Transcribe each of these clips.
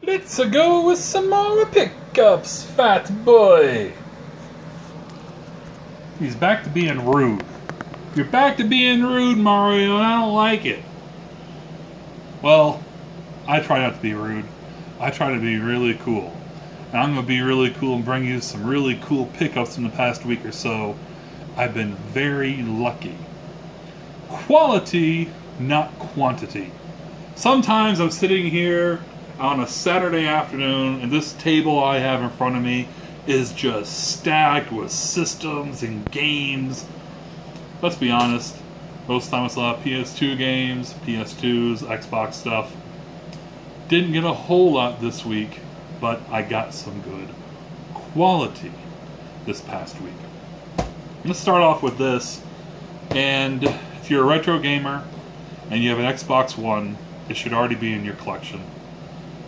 Let's go with some more pickups, fat boy. He's back to being rude. You're back to being rude, Mario, and I don't like it. Well, I try not to be rude. I try to be really cool. And I'm going to be really cool and bring you some really cool pickups in the past week or so. I've been very lucky. Quality, not quantity. Sometimes I'm sitting here on a Saturday afternoon and this table I have in front of me is just stacked with systems and games. Let's be honest, most of the time it's a lot of PS2 games, PS2s, Xbox stuff. Didn't get a whole lot this week, but I got some good quality this past week. Let's start off with this, and if you're a retro gamer and you have an Xbox One, it should already be in your collection.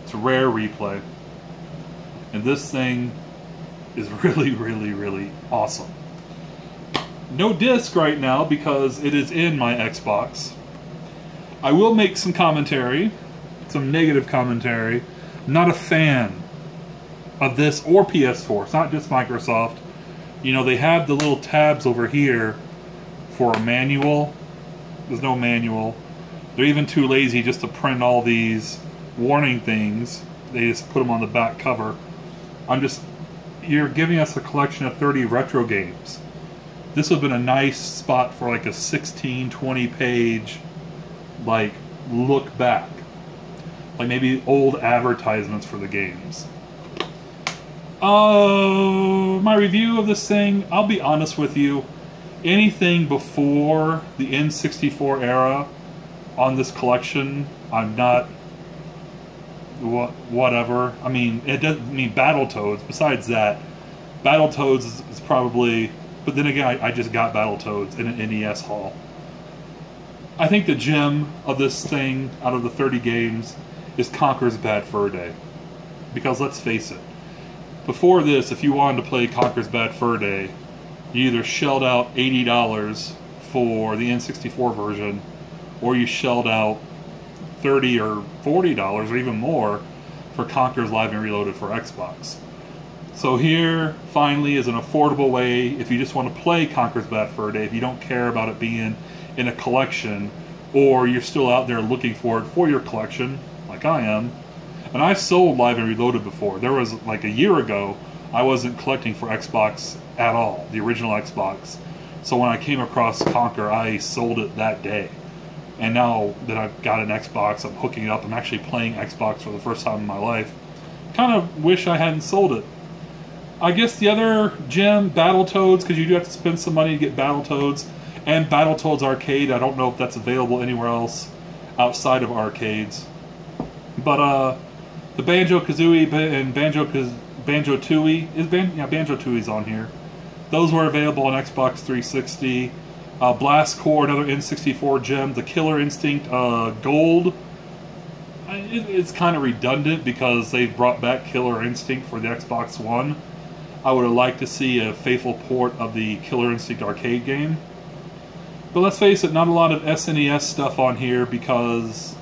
It's a rare replay, and this thing is really awesome. No disc right now because it is in my Xbox. I will make some commentary, some negative commentary. I'm not a fan of this or PS4. It's not just Microsoft. You know, they have the little tabs over here for a manual. There's no manual. They're even too lazy just to print all these warning things. They just put them on the back cover. You're giving us a collection of 30 retro games. This would have been a nice spot for like a 16, 20 page, like, look back. Like maybe old advertisements for the games. My review of this thing, I'll be honest with you, anything before the N64 era on this collection, I'm not, whatever. I mean, it doesn't mean Battletoads. Besides that, Battletoads is probably, but then again, I just got Battletoads in an NES haul. I think the gem of this thing, out of the 30 games, is Conker's Bad Fur Day. Because let's face it, before this, if you wanted to play Conker's Bad Fur Day, you either shelled out $80 for the N64 version, or you shelled out $30 or $40 or even more for Conker's Live and Reloaded for Xbox. So here, finally, is an affordable way if you just want to play Conker's Bad Fur Day, if you don't care about it being in a collection, or you're still out there looking for it for your collection, like I am. And I've sold Live and Reloaded before. There was, like a year ago, I wasn't collecting for Xbox at all, the original Xbox. So when I came across Conker, I sold it that day. And now that I've got an Xbox, I'm hooking it up, I'm actually playing Xbox for the first time in my life. Kind of wish I hadn't sold it. I guess the other gem, Battletoads, because you do have to spend some money to get Battletoads. And Battletoads Arcade, I don't know if that's available anywhere else outside of arcades. But the Banjo-Kazooie and Banjo-Tooie, Banjo-Tooie's on here. Those were available on Xbox 360. Blast Core, another N64 gem. The Killer Instinct Gold. It's kind of redundant because they've brought back Killer Instinct for the Xbox One. I would have liked to see a faithful port of the Killer Instinct arcade game. But let's face it, not a lot of SNES stuff on here because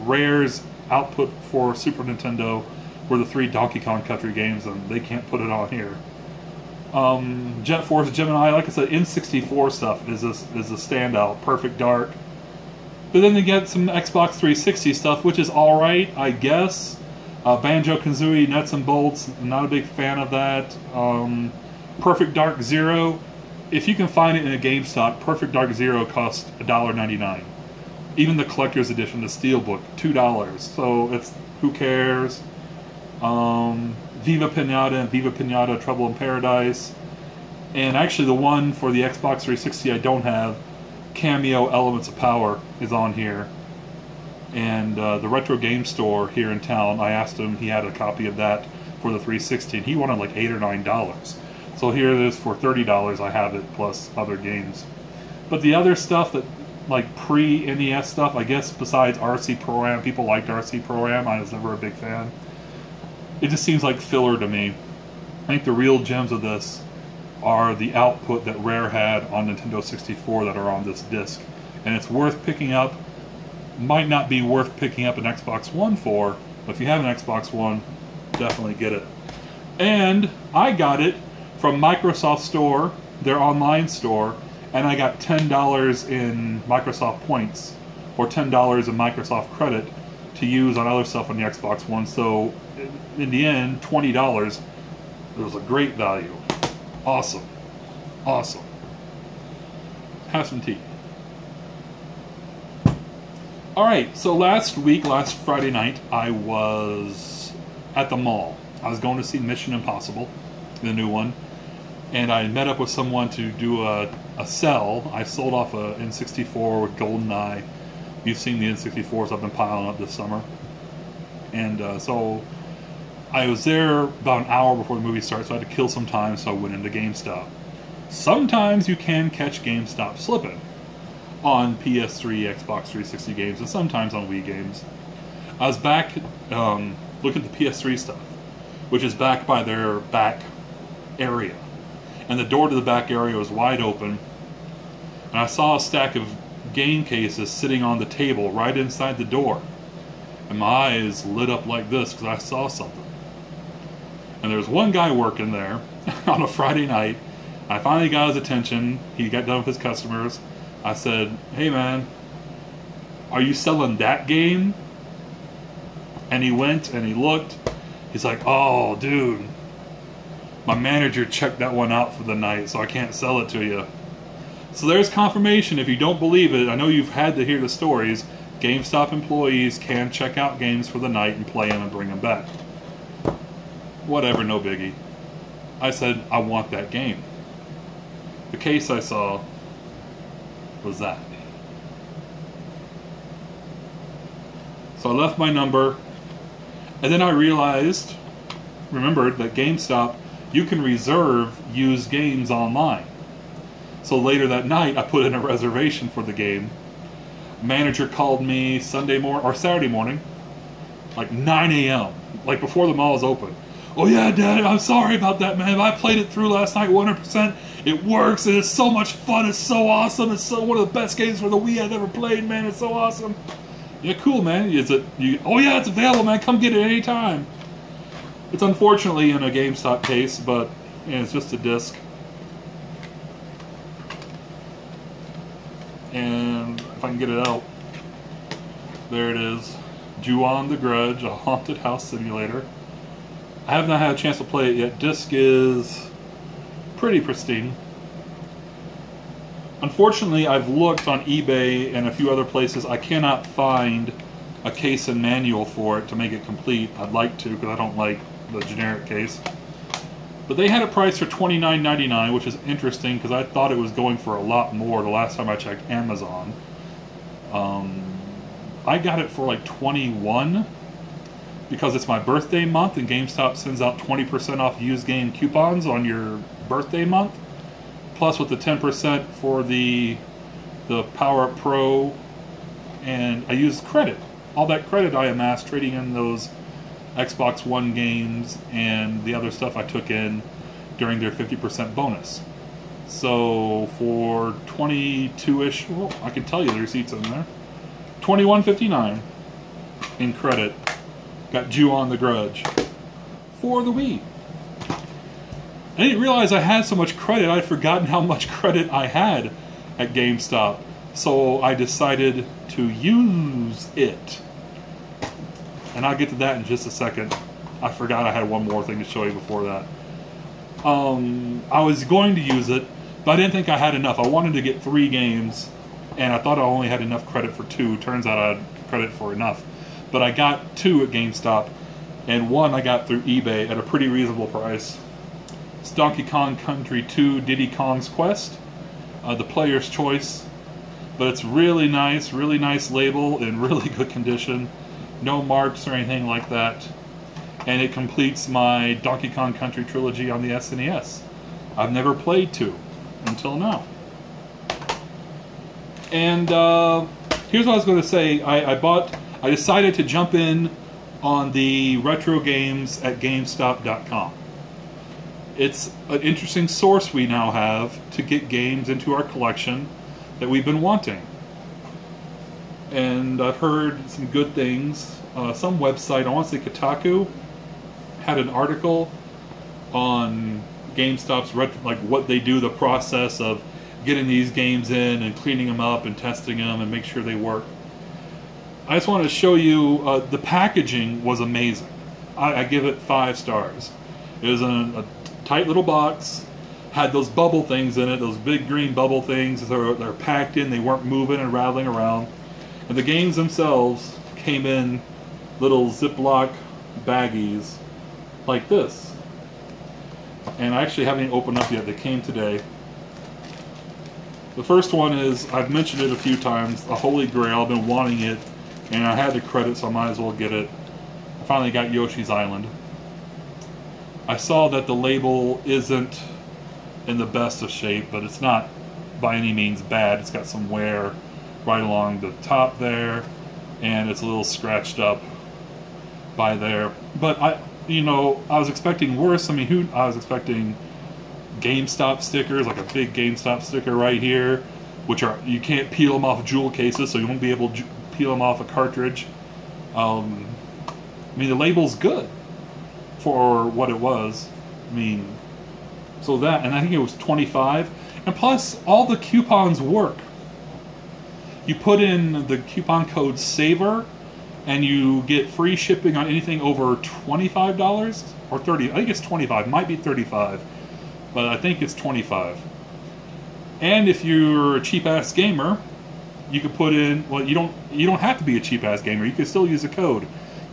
Rare's output for Super Nintendo were the 3 Donkey Kong Country games, and they can't put it on here. Jet Force Gemini, like I said, N64 stuff is a standout. Perfect Dark. But then they get some Xbox 360 stuff, which is alright, I guess. Banjo-Kazooie Nuts and Bolts, not a big fan of that. Perfect Dark Zero, if you can find it in a GameStop, Perfect Dark Zero costs $1.99. Even the collector's edition, the Steelbook, $2. So it's, who cares? Viva Pinata and Viva Pinata Trouble in Paradise. And actually the one for the Xbox 360 I don't have, Cameo Elements of Power, is on here. And the Retro Game Store here in town, I asked him, he had a copy of that for the 360, and he wanted like $8 or $9. So here it is for $30, I have it, plus other games. But the other stuff that, like pre-NES stuff, I guess besides RC Pro-Am, people liked RC Pro-Am, I was never a big fan. It just seems like filler to me. I think the real gems of this are the output that Rare had on Nintendo 64 that are on this disc. And it's worth picking up. Might not be worth picking up an Xbox One for, But if you have an Xbox One, definitely get it. And I got it from Microsoft Store, their online store, and I got $10 in Microsoft points, or $10 in Microsoft credit to use on other stuff on the Xbox One. So in the end, $20. It was a great value. Awesome. Awesome. Have some tea. Alright, so last Friday night, I was at the mall. I was going to see Mission Impossible, the new one, and I met up with someone to do a sell. I sold off a N64 with GoldenEye. You've seen the N64s I've been piling up this summer. And so I was there about an hour before the movie started, so I had to kill some time, so I went into GameStop. Sometimes you can catch GameStop slipping on PS3, Xbox 360 games, and sometimes on Wii games. I was back looking at the PS3 stuff, which is back by their back area. And the door to the back area was wide open, and I saw a stack of game cases sitting on the table right inside the door. And my eyes lit up like this because I saw something. And there was one guy working there on a Friday night. I finally got his attention. He got done with his customers. I said, "Hey man, are you selling that game?" And he went and he looked. He's like, "Oh dude, my manager checked that one out for the night, so I can't sell it to you." So there's confirmation. If you don't believe it, I know you've had to hear the stories. GameStop employees can check out games for the night and play them and bring them back. Whatever, no biggie. I said, I want that game. The case I saw was that. So I left my number, and then I remembered that GameStop, you can reserve used games online. So later that night, I put in a reservation for the game. Manager called me Saturday morning, like 9 a.m., like before the mall is open. "Oh yeah, Dad, I'm sorry about that, man. I played it through last night 100%. It works, and it's so much fun. It's so awesome. It's one of the best games for the Wii I've ever played, man. It's so awesome." "Yeah, cool, man. Oh yeah, it's available, man. Come get it anytime." It's unfortunately in a GameStop case, but it's just a disc. And if I can get it out, there it is. Ju-On the Grudge, a haunted house simulator. I have not had a chance to play it yet. Disc is pretty pristine. Unfortunately, I've looked on eBay and a few other places. I cannot find a case and manual for it to make it complete. I'd like to, because I don't like the generic case. But they had it priced for $29.99, which is interesting because I thought it was going for a lot more the last time I checked Amazon. I got it for like $21 because it's my birthday month and GameStop sends out 20% off used game coupons on your birthday month. Plus with the 10% for the Power Up Pro, and I used credit. All that credit I amassed trading in those Xbox One games and the other stuff I took in during their 50% bonus. So for 22-ish, well, I can tell you the receipts in there. $21.59 in credit. Got Ju-On the Grudge for the Wii. I didn't realize I had so much credit. I'd forgotten how much credit I had at GameStop. So I decided to use it. And I'll get to that in just a second. I forgot I had one more thing to show you before that. I was going to use it, but I didn't think I had enough. I wanted to get 3 games, and I thought I only had enough credit for 2. Turns out I had credit for enough. But I got 2 at GameStop, and 1 I got through eBay at a pretty reasonable price. It's Donkey Kong Country 2 Diddy Kong's Quest, the player's choice. But it's really nice label, in really good condition. No marks or anything like that. And it completes my Donkey Kong Country trilogy on the SNES. I've never played 2 until now. And here's what I was going to say. I decided to jump in on the retro games at GameStop.com. It's an interesting source we now have to get games into our collection that we've been wanting. And I've heard some good things. some website, I want to say Kotaku, had an article on GameStop's like what they do, the process of getting these games in and cleaning them up and testing them and make sure they work. I just wanted to show you the packaging was amazing. I give it 5 stars. It was in a tight little box, had those bubble things in it, those big green bubble things. They're packed in, they weren't moving and rattling around. And the games themselves came in little Ziploc baggies like this. And I actually haven't even opened up yet. They came today. The first one is, I've mentioned it a few times, a Holy Grail. I've been wanting it, and I had the credit, so I might as well get it. I finally got Yoshi's Island. I saw that the label isn't in the best of shape, but it's not by any means bad. It's got some wear right along the top there, and it's a little scratched up by there. But I was expecting worse. I mean, I was expecting GameStop stickers, like a big GameStop sticker right here, which you can't peel them off jewel cases, so you won't be able to peel them off a cartridge. I mean, the label's good for what it was. I mean, so that, and I think it was $25, and plus all the coupons work. You put in the coupon code SAVER and you get free shipping on anything over $25 or $30. I think it's $25, might be $35, but I think it's $25. And if you're a cheap ass gamer, you could put in, well, you don't have to be a cheap ass gamer. You can still use the code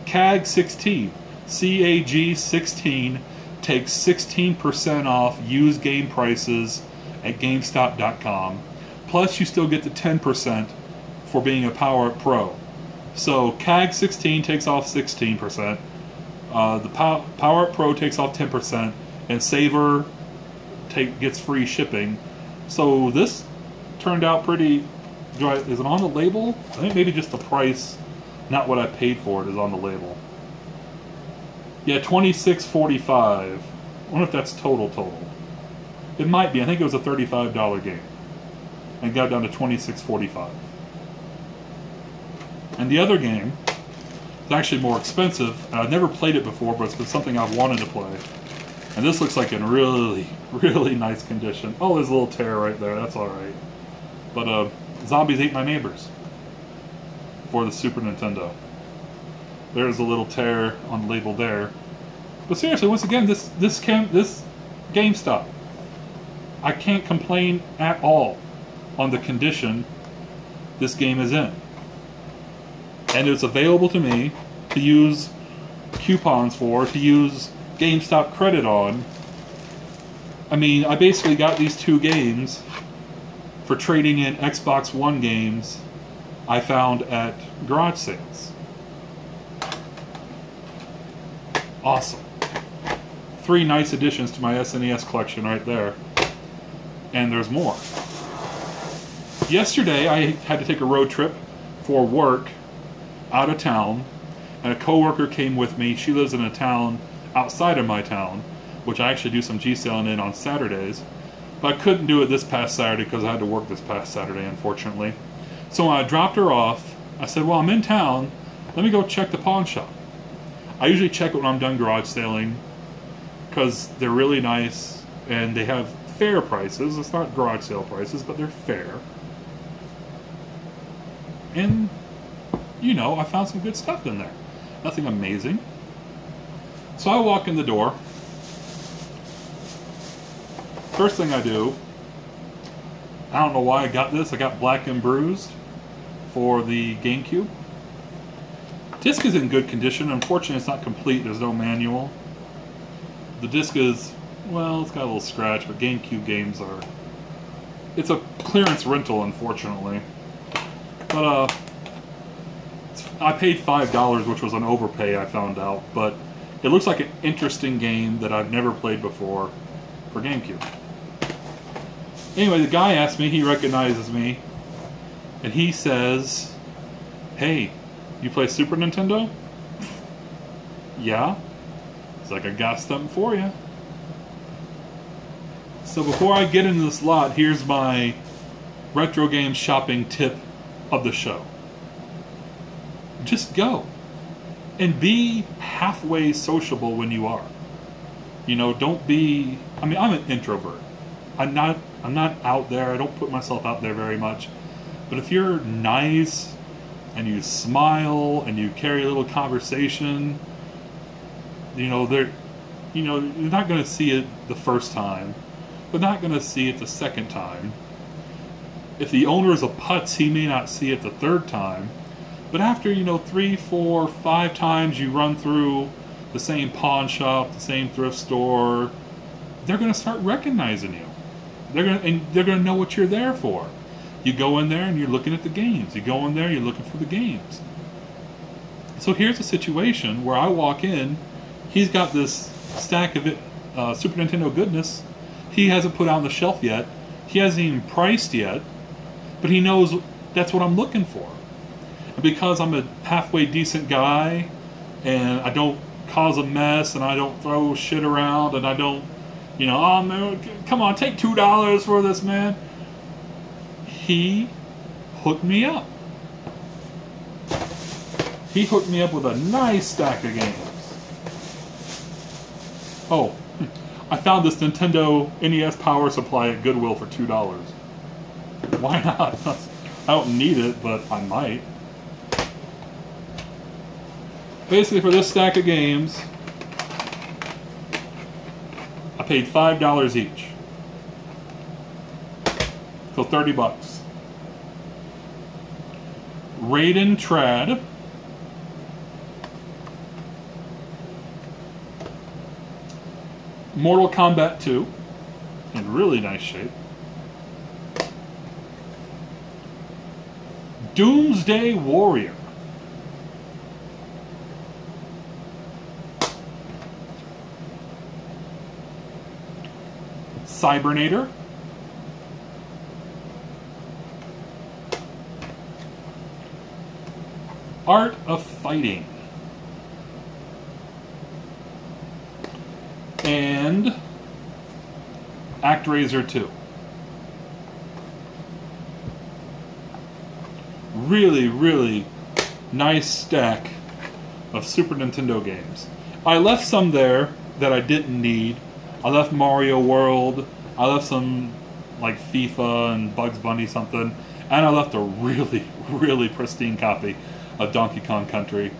CAG16. CAG16 takes 16% off used game prices at GameStop.com. Plus, you still get the 10% for being a Power Up Pro. So CAG16 takes off 16%. The Power Up Pro takes off 10%, and Saver gets free shipping. So this turned out pretty. Is it on the label? I think maybe just the price, not what I paid for it, is on the label. Yeah, $26.45. I wonder if that's total. It might be. I think it was a $35 game, and got down to $26.45. And the other game is actually more expensive, and I've never played it before, but it's been something I've wanted to play. And this looks like in really, really nice condition. Oh, there's a little tear right there. That's all right. But Zombies Ate My Neighbors for the Super Nintendo. There's a little tear on the label there. But seriously, once again, this GameStop, I can't complain at all on the condition this game is in. And it's available to me to use coupons for, to use GameStop credit on. I mean, I basically got these 2 games for trading in Xbox One games I found at garage sales. Awesome. 3 nice additions to my SNES collection right there. And there's more. Yesterday I had to take a road trip for work out of town, and a coworker came with me. She lives in a town outside of my town, which I actually do some G-selling in on Saturdays. But I couldn't do it this past Saturday because I had to work this past Saturday, unfortunately. So when I dropped her off, I said, well, I'm in town. Let me go check the pawn shop. I usually check it when I'm done garage sailing because they're really nice and they have fair prices. It's not garage sale prices, but they're fair. And, you know, I found some good stuff in there. Nothing amazing. So I walk in the door. First thing I do, I don't know why I got this. I got Black and Bruised for the GameCube. Disc is in good condition. Unfortunately, it's not complete. There's no manual. The disc is, well, it's got a little scratch, but GameCube games are... It's a clearance rental, unfortunately. But, I paid $5, which was an overpay, I found out. But it looks like an interesting game that I've never played before for GameCube. Anyway, the guy asked me, he recognizes me, and he says, hey, you play Super Nintendo? Yeah. It's like, I got something for you. So before I get into this lot, here's my retro game shopping tip of the show. Just go. And be halfway sociable when you are. You know, don't be, I mean, I'm an introvert. I'm not out there. I don't put myself out there very much. But if you're nice and you smile and you carry a little conversation, you know, you're not going to see it the first time, but not going to see it the second time. If the owner is a putz, he may not see it the third time. But after, 3, 4, 5 times you run through the same pawn shop, the same thrift store, they're going to start recognizing you. They're going to know what you're there for. You go in there and you're looking at the games. You go in there, you're looking for the games. So here's a situation where I walk in, he's got this stack of Super Nintendo goodness. He hasn't put out on the shelf yet. He hasn't even priced yet, but he knows that's what I'm looking for. And because I'm a halfway decent guy, and I don't cause a mess, and I don't throw shit around, and I don't, oh man, come on, take $2 for this, man. He hooked me up. He hooked me up with a nice stack of games. Oh, I found this Nintendo NES power supply at Goodwill for $2. Why not? I don't need it, but I might. Basically, for this stack of games, I paid $5 each. So $30. Raiden Trad. Mortal Kombat 2. In really nice shape. Doomsday Warrior. Cybernator. Art of Fighting. And ActRaiser 2. Really, really nice stack of Super Nintendo games. I left some there that I didn't need. I left Mario World. I left some like FIFA and Bugs Bunny something. And I left a really, really pristine copy of Donkey Kong Country.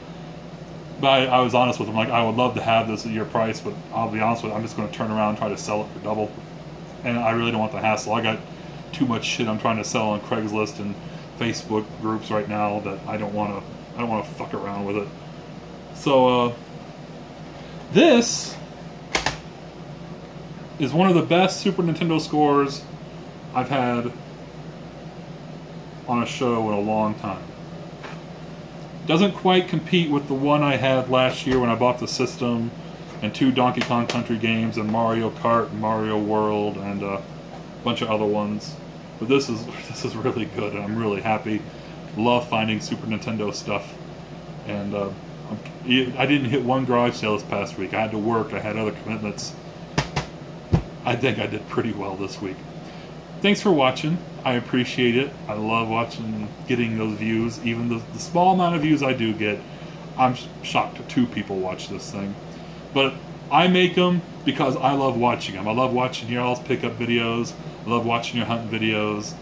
But I was honest with him, like, I would love to have this at your price, but I'll be honest with you, I'm just going to turn around and try to sell it for double. And I really don't want the hassle. I got too much shit I'm trying to sell on Craigslist and Facebook groups right now that I don't want to fuck around with it. So this is one of the best Super Nintendo scores I've had on a show in a long time. Doesn't quite compete with the one I had last year when I bought the system and 2 Donkey Kong Country games and Mario Kart and Mario World and a bunch of other ones. But this is really good, and I'm really happy. Love finding Super Nintendo stuff. And I didn't hit one garage sale this past week. I had to work. I had other commitments. I think I did pretty well this week. Thanks for watching. I appreciate it. I love getting those views. Even the small amount of views I do get, I'm shocked that 2 people watch this thing. But I make them because I love watching them. I love watching y'all's pickup videos. I love watching your hunting videos.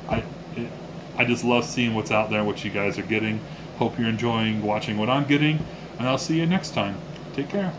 I just love seeing what's out there, what you guys are getting. Hope you're enjoying watching what I'm getting, and I'll see you next time. Take care.